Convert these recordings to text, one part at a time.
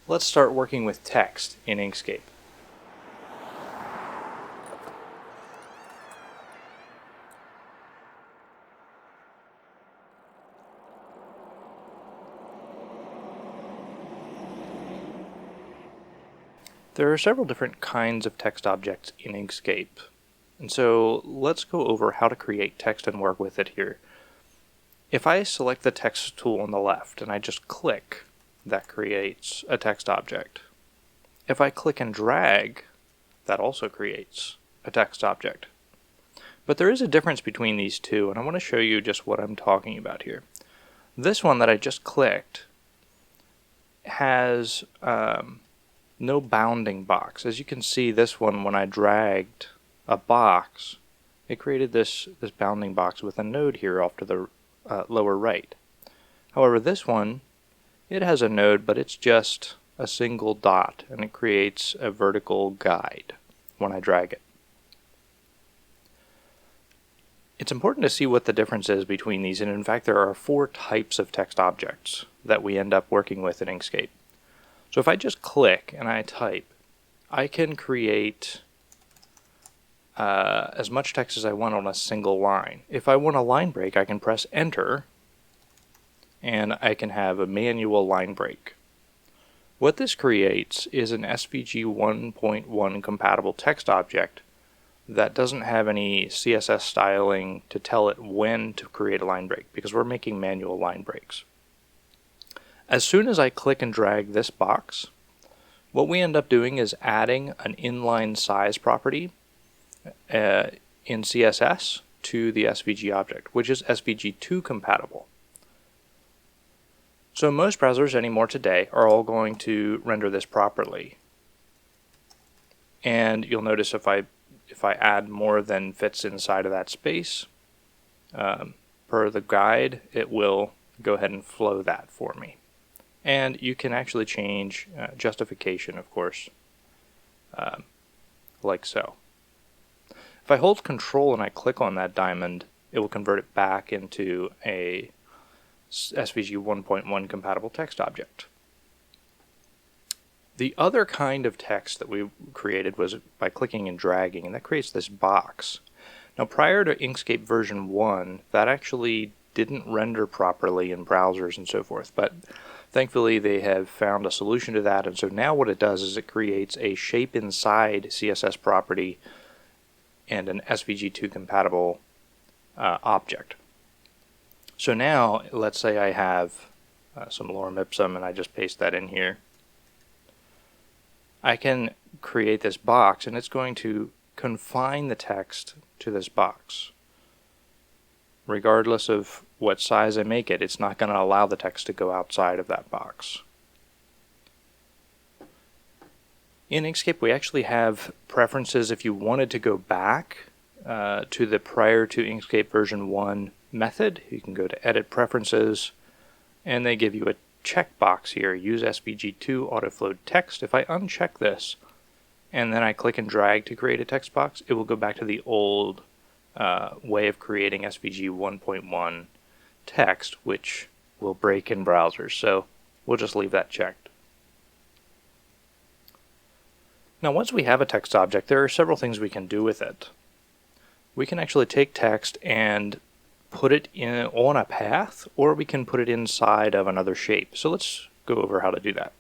Let's start working with text in Inkscape. There are several different kinds of text objects in Inkscape, and so let's go over how to create text and work with it here. If I select the text tool on the left and I just click, that creates a text object. If I click and drag, that also creates a text object. But there is a difference between these two, and I want to show you just what I'm talking about here. This one that I just clicked has no bounding box. As you can see, this one, when I dragged a box, it created this bounding box with a node here off to the lower right. However, this one, it has a node, but it's just a single dot, and it creates a vertical guide when I drag it. It's important to see what the difference is between these, and in fact there are 4 types of text objects that we end up working with in Inkscape. So if I just click and I type, I can create as much text as I want on a single line. If I want a line break, I can press Enter, and I can have a manual line break. What this creates is an SVG 1.1 compatible text object that doesn't have any CSS styling to tell it when to create a line break, because we're making manual line breaks. As soon as I click and drag this box, what we end up doing is adding an inline size property in CSS to the SVG object, which is SVG2 compatible. So most browsers anymore today are all going to render this properly. And you'll notice if I add more than fits inside of that space, per the guide, it will go ahead and flow that for me. And you can actually change justification, of course, like so. If I hold Control and I click on that diamond, it will convert it back into a SVG 1.1 compatible text object. The other kind of text that we created was by clicking and dragging, and that creates this box. Now, prior to Inkscape version 1, that actually didn't render properly in browsers and so forth, but thankfully they have found a solution to that, and so now what it does is it creates a shape inside CSS property and an SVG2 compatible object. So now, let's say I have some lorem ipsum and I just paste that in here. I can create this box, and it's going to confine the text to this box. Regardless of what size I make it, it's not going to allow the text to go outside of that box. In Inkscape, we actually have preferences if you wanted to go back to the prior to Inkscape version 1 method. You can go to Edit Preferences, and they give you a checkbox here, Use SVG2 Autoflowed Text. If I uncheck this, and then I click and drag to create a text box, it will go back to the old way of creating SVG 1.1 text, which will break in browsers. So we'll just leave that checked. Now, once we have a text object, there are several things we can do with it. We can actually take text and put it on a path, or we can put it inside of another shape. So let's go over how to do that.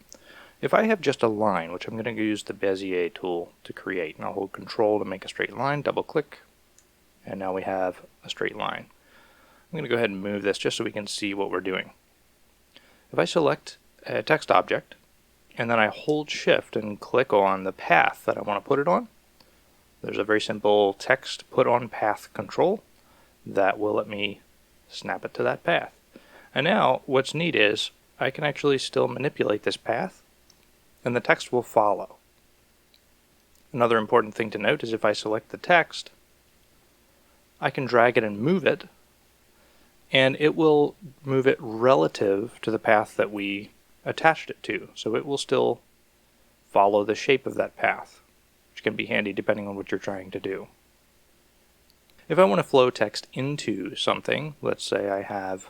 If I have just a line, which I'm going to use the Bezier tool to create, and I'll hold Control to make a straight line, double click, and now we have a straight line. I'm going to go ahead and move this just so we can see what we're doing. If I select a text object, and then I hold Shift and click on the path that I want to put it on, there's a very simple text put on path control that will let me snap it to that path. And now what's neat is I can actually still manipulate this path, and the text will follow. Another important thing to note is if I select the text, I can drag it and move it, and it will move it relative to the path that we attached it to. So it will still follow the shape of that path, which can be handy depending on what you're trying to do. If I want to flow text into something, let's say I have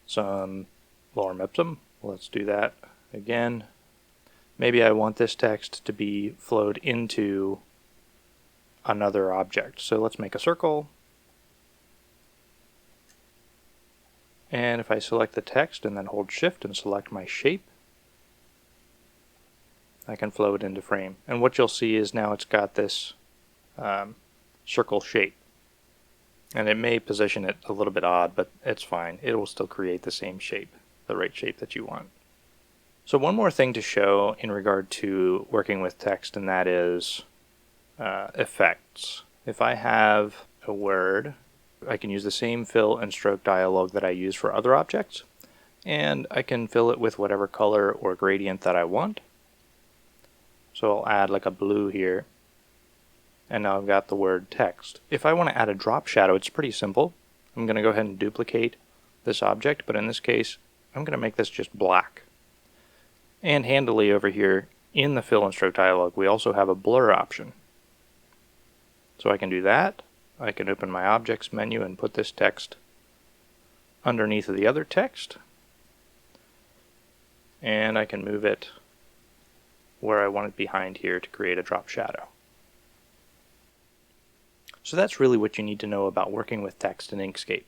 some lorem ipsum, let's do that Again, maybe I want this text to be flowed into another object. So let's make a circle. And if I select the text and then hold Shift and select my shape, I can flow it into frame. And what you'll see is now it's got this circle shape. And it may position it a little bit odd, but it's fine. It will still create the same shape, the right shape that you want. So one more thing to show in regard to working with text, and that is effects. If I have a word, I can use the same fill and stroke dialog that I use for other objects, and I can fill it with whatever color or gradient that I want. So I'll add like a blue here, and now I've got the word text. If I want to add a drop shadow, it's pretty simple. I'm going to go ahead and duplicate this object, but in this case I'm going to make this just black. And handily over here in the fill and stroke dialog we also have a blur option. So I can do that. I can open my objects menu and put this text underneath of the other text, and I can move it where I want it behind here to create a drop shadow. So that's really what you need to know about working with text in Inkscape.